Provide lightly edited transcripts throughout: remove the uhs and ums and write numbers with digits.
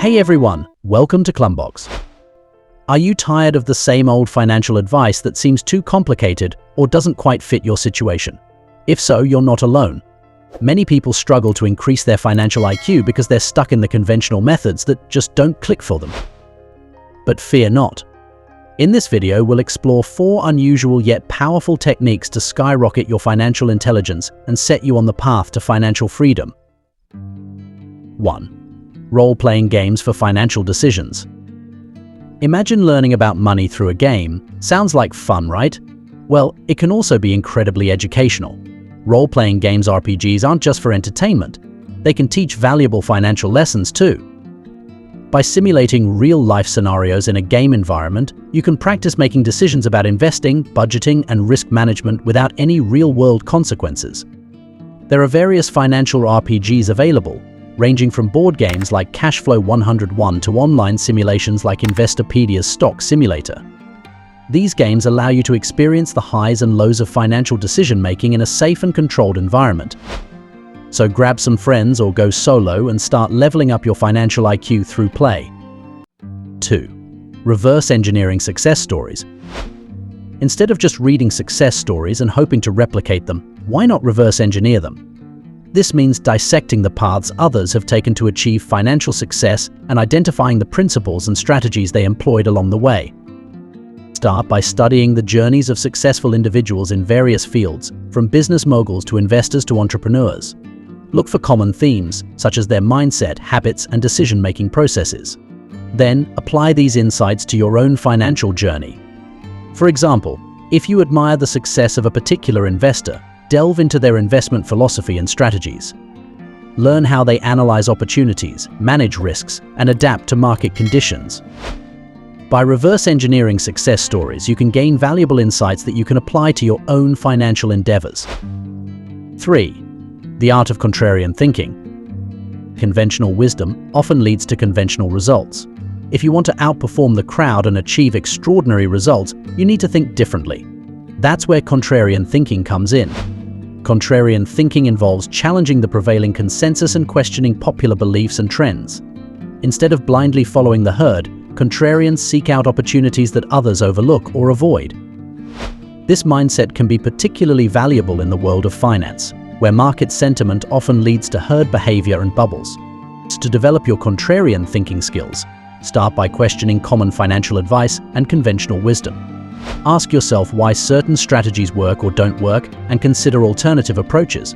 Hey everyone, welcome to Klumbox. Are you tired of the same old financial advice that seems too complicated or doesn't quite fit your situation? If so, you're not alone. Many people struggle to increase their financial IQ because they're stuck in the conventional methods that just don't click for them. But fear not. In this video, we'll explore 4 unusual yet powerful techniques to skyrocket your financial intelligence and set you on the path to financial freedom. 1. Role-playing games for financial decisions. Imagine learning about money through a game. Sounds like fun, right? Well, it can also be incredibly educational. Role-playing games RPGs aren't just for entertainment. They can teach valuable financial lessons too. By simulating real-life scenarios in a game environment, you can practice making decisions about investing, budgeting, and risk management without any real-world consequences. There are various financial RPGs available, ranging from board games like Cashflow 101 to online simulations like Investopedia's Stock Simulator. These games allow you to experience the highs and lows of financial decision-making in a safe and controlled environment. So grab some friends or go solo and start leveling up your financial IQ through play. 2. Reverse engineering success stories. Instead of just reading success stories and hoping to replicate them, why not reverse engineer them? This means dissecting the paths others have taken to achieve financial success and identifying the principles and strategies they employed along the way. Start by studying the journeys of successful individuals in various fields, from business moguls to investors to entrepreneurs. Look for common themes, such as their mindset, habits, and decision-making processes. Then, apply these insights to your own financial journey. For example, if you admire the success of a particular investor, delve into their investment philosophy and strategies. Learn how they analyze opportunities, manage risks, and adapt to market conditions. By reverse engineering success stories, you can gain valuable insights that you can apply to your own financial endeavors. 3. The art of contrarian thinking. Conventional wisdom often leads to conventional results. If you want to outperform the crowd and achieve extraordinary results, you need to think differently. That's where contrarian thinking comes in. Contrarian thinking involves challenging the prevailing consensus and questioning popular beliefs and trends. Instead of blindly following the herd, contrarians seek out opportunities that others overlook or avoid. This mindset can be particularly valuable in the world of finance, where market sentiment often leads to herd behavior and bubbles. To develop your contrarian thinking skills, start by questioning common financial advice and conventional wisdom. Ask yourself why certain strategies work or don't work and consider alternative approaches.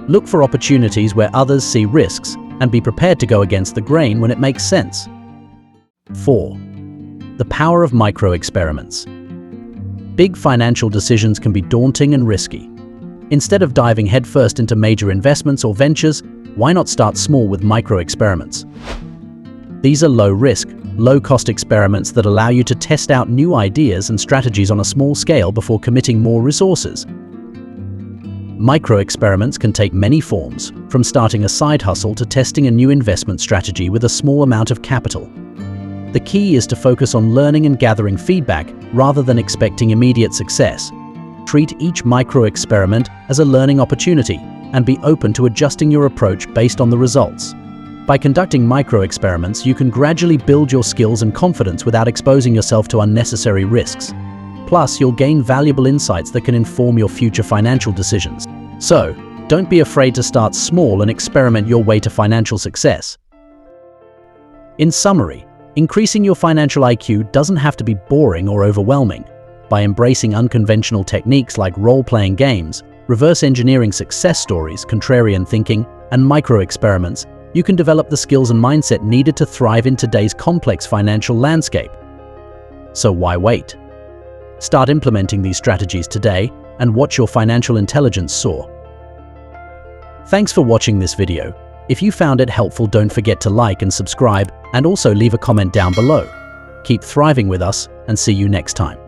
Look for opportunities where others see risks and be prepared to go against the grain when it makes sense. 4. The power of micro-experiments. Big financial decisions can be daunting and risky. Instead of diving headfirst into major investments or ventures, why not start small with micro-experiments? These are low-risk, low-cost experiments that allow you to test out new ideas and strategies on a small scale before committing more resources. Micro-experiments can take many forms, from starting a side hustle to testing a new investment strategy with a small amount of capital. The key is to focus on learning and gathering feedback rather than expecting immediate success. Treat each micro-experiment as a learning opportunity and be open to adjusting your approach based on the results. By conducting micro-experiments, you can gradually build your skills and confidence without exposing yourself to unnecessary risks. Plus, you'll gain valuable insights that can inform your future financial decisions. So, don't be afraid to start small and experiment your way to financial success. In summary, increasing your financial IQ doesn't have to be boring or overwhelming. By embracing unconventional techniques like role-playing games, reverse engineering success stories, contrarian thinking, and micro-experiments, you can develop the skills and mindset needed to thrive in today's complex financial landscape. So why wait? Start implementing these strategies today and watch your financial intelligence soar. Thanks for watching this video. If you found it helpful, don't forget to like and subscribe, and also leave a comment down below. Keep thriving with us, and see you next time.